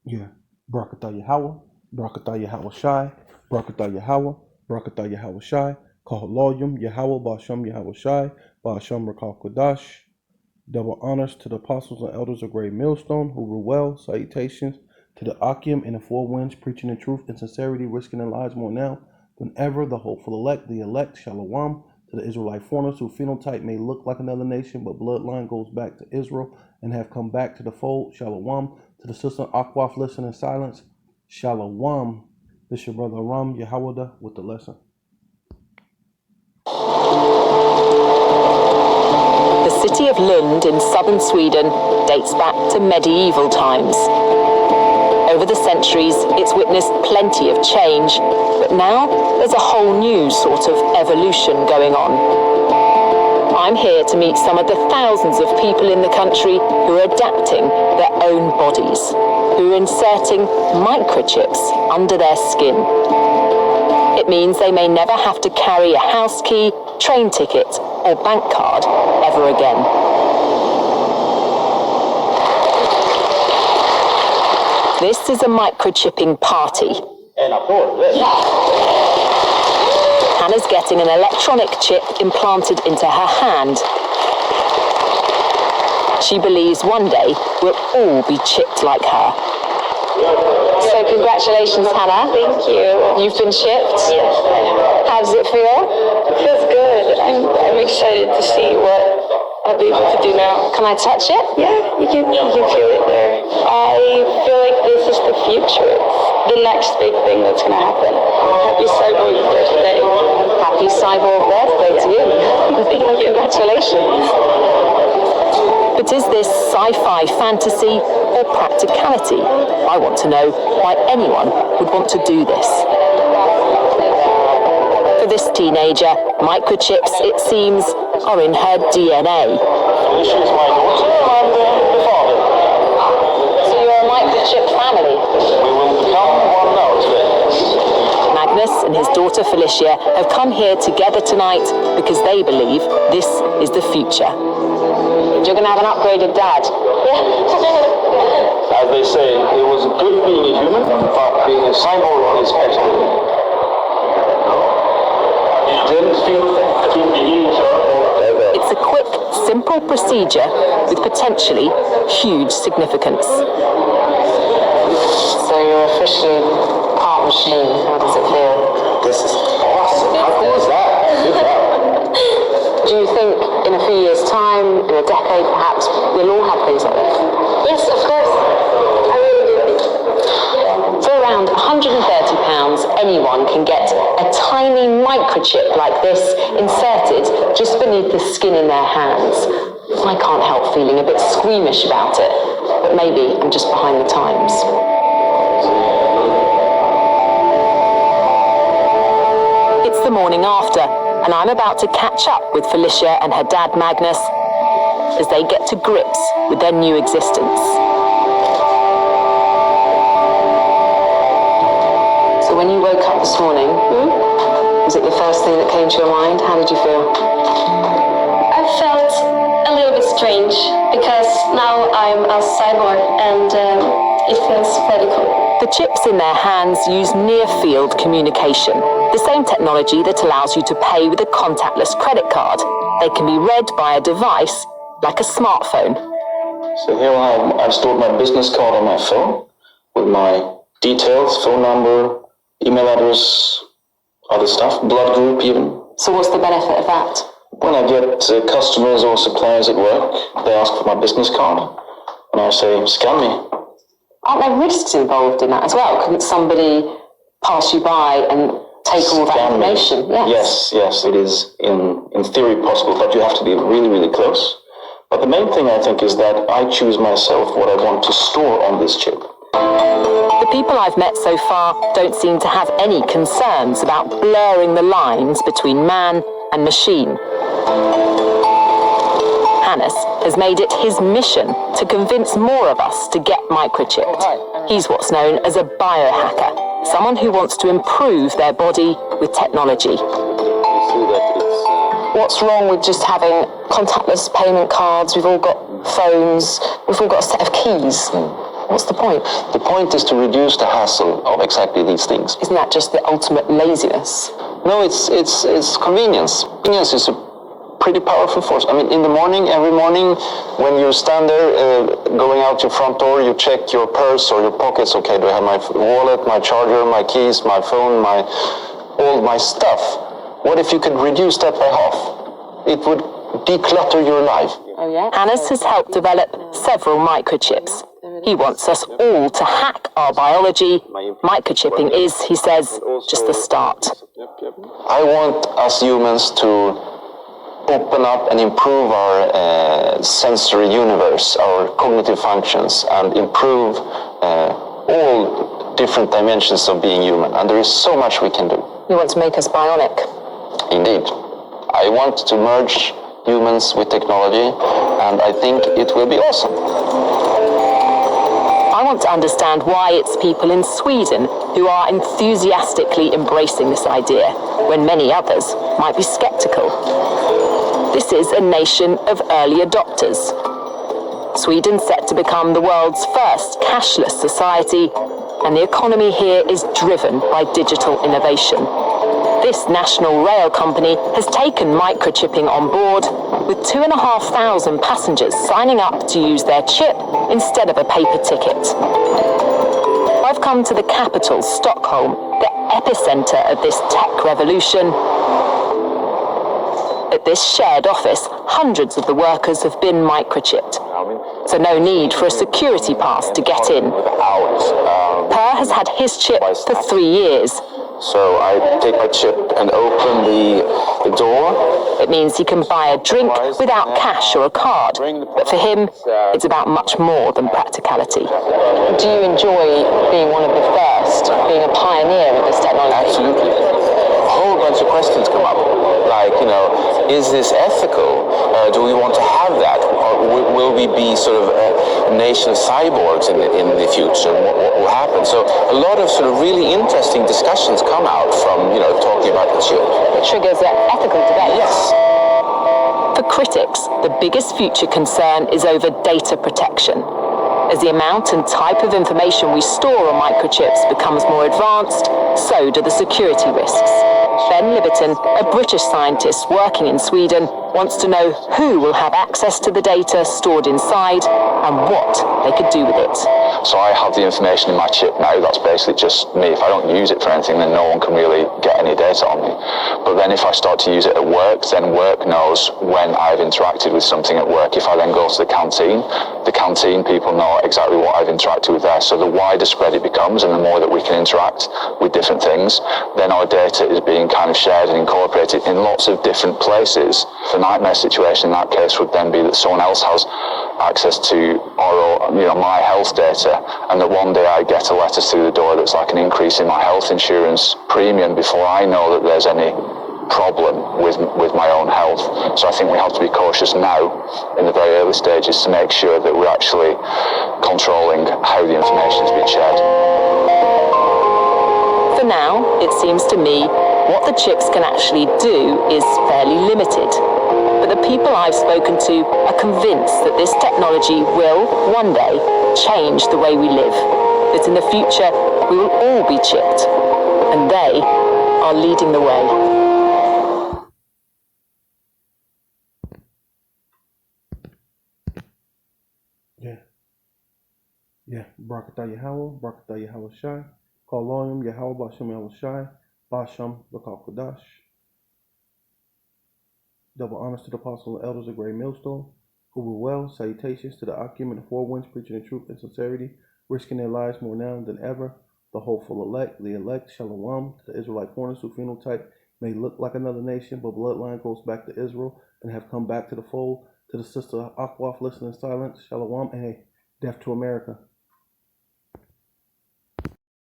Yeah. Barakatah Yahweh, Barakatah Yahweh Shai, Barakatah Yahweh, Barakatah Yahweh Shai, Kahaloyum, Yahweh, Basham Yahweh Shai, Basham Rakal Kodash. Double honors to the apostles and elders of Great Millstone who rule well. Salutations to the Akim and the four winds, preaching in truth and sincerity, risking their lives more now than ever. The hopeful elect, the elect, Shalom. To the Israelite foreigners whose phenotype may look like another nation, but bloodline goes back to Israel and have come back to the fold. Shalom. To the sister Akwaf, listen in silence. Shalom. This your brother Aram Yahawada with the lesson. The city of Lund in southern Sweden dates back to medieval times. Over the centuries, it's witnessed plenty of change, but now there's a whole new sort of evolution going on. I'm here to meet some of the thousands of people in the country who are adapting their own bodies, who are inserting microchips under their skin. It means they may never have to carry a house key, train ticket, or bank card ever again. This is a microchipping party. Hannah's getting an electronic chip implanted into her hand. She believes one day we'll all be chipped like her. So congratulations, Hannah. Thank you. You've been chipped? Yes, I have. How does it feel? It feels good. I'm excited to see what I'll be able to do now. Can I touch it? Yeah, you can feel it there. I feel like this is the future. It's the next big thing that's going to happen. Happy Cyborg birthday. Happy Cyborg birthday to you. Thank you. Congratulations. But is this sci-fi fantasy or practicality? I want to know why anyone would want to do this. For this teenager, microchips, it seems, are in her DNA. She is my daughter and the father. So you're a microchip family? We will become one now today. Magnus and his daughter Felicia have come here together tonight because they believe this is the future. You're going to have an upgraded dad. As they say, it was good being a human, but being a cyborg is better. Didn't feel It's a quick, simple procedure with potentially huge significance. So you're officially part machine. How does it feel? This is awesome. How cool is that? Do you think in a few years' time, in a decade perhaps, we'll all have things like this? Yes, of course. I really do. For around £130, anyone can get a tiny microchip like this inserted just beneath the skin in their hands. I can't help feeling a bit squeamish about it, but maybe I'm just behind the times. It's the morning after, and I'm about to catch up with Felicia and her dad Magnus as they get to grips with their new existence. So when you woke up this morning, was it the first thing that came to your mind? How did you feel? I felt a little bit strange because now I'm a cyborg and it feels very cool. The chips in their hands use near-field communication, the same technology that allows you to pay with a contactless credit card. They can be read by a device like a smartphone. So here I've stored my business card on my phone with my details, phone number, email address, other stuff, blood group even. So what's the benefit of that? When I get customers or suppliers at work, they ask for my business card, and I say, scan me. Aren't there risks involved in that as well? Couldn't somebody pass you by and take all that Scan me. information? Yes, it is in theory possible, but you have to be really, really close. But the main thing I think is that I choose myself what I want to store on this chip. The people I've met so far don't seem to have any concerns about blurring the lines between man and machine. Hannes has made it his mission to convince more of us to get microchipped. He's what's known as a biohacker, someone who wants to improve their body with technology. What's wrong with just having contactless payment cards? We've all got phones, we've all got a set of keys. What's the point? The point is to reduce the hassle of exactly these things. Isn't that just the ultimate laziness? No, it's convenience. Convenience is a pretty powerful force. I mean, in the morning, every morning, when you stand there, going out your front door, you check your purse or your pockets. Okay, do I have my wallet, my charger, my keys, my phone, all my stuff? What if you could reduce that by half? It would declutter your life. Oh, yeah? Hannes has helped develop several microchips. He wants us all to hack our biology. Microchipping is, he says, just the start. I want us humans to open up and improve our sensory universe, our cognitive functions, and improve all different dimensions of being human. And there is so much we can do. You want to make us bionic? Indeed. I want to merge humans with technology, and I think it will be awesome. I want to understand why it's people in Sweden who are enthusiastically embracing this idea, when many others might be skeptical. This is a nation of early adopters. Sweden's set to become the world's first cashless society, and the economy here is driven by digital innovation. This national rail company has taken microchipping on board, with 2,500 passengers signing up to use their chip instead of a paper ticket. I've come to the capital, Stockholm, the epicenter of this tech revolution. At this shared office, hundreds of the workers have been microchipped, so no need for a security pass to get in. Per has had his chip for 3 years. So I take my chip and open the door. It means he can buy a drink without cash or a card, but for him, it's about much more than practicality. Do you enjoy being one of the first, being a pioneer of this technology? Absolutely. A whole bunch of questions come up, like, is this ethical? Do we want to have that? Or will we be sort of a nation of cyborgs in the future? What will happen? So a lot of sort of really interesting discussions come out from, talking about the chip. It triggers an ethical debate. Yes. For critics, the biggest future concern is over data protection. As the amount and type of information we store on microchips becomes more advanced, so do the security risks. Ben Liverton, a British scientist working in Sweden, wants to know who will have access to the data stored inside and what they could do with it. So I have the information in my chip now. That's basically just me. If I don't use it for anything, then no one can really get any data on me. But then if I start to use it at work, then work knows when I've interacted with something at work. If I then go to the canteen people know exactly what I've interacted with there. So the wider spread it becomes, and the more that we can interact with different things, then our data is being kind of shared and incorporated in lots of different places. The nightmare situation in that case would then be that someone else has access to my health data, and that one day I get a letter through the door that's like an increase in my health insurance premium before I know that there's any problem with my own health. So I think we have to be cautious now in the very early stages to make sure that we're actually controlling how the information is being shared. For now, it seems to me, what the chips can actually do is fairly limited. But the people I've spoken to are convinced that this technology will, one day, change the way we live. That in the future, we will all be chipped. And they are leading the way. Yeah. Barakatah Yahweh, Barakatah Yahweh Shai, Kaloyim Yahweh Bashem Yahweh Shai, Bashem Rakal Kodash. Double honors to the apostles and elders of Great Millstone, who were well. Salutations to the Akim and the Four Winds, preaching the truth and sincerity, risking their lives more now than ever. The hopeful elect, the elect, Shalom, to the Israelite foreigners who phenotype may look like another nation, but bloodline goes back to Israel and have come back to the fold. To the sister Akwaf, listening in silence, Shalom, and hey, death to America.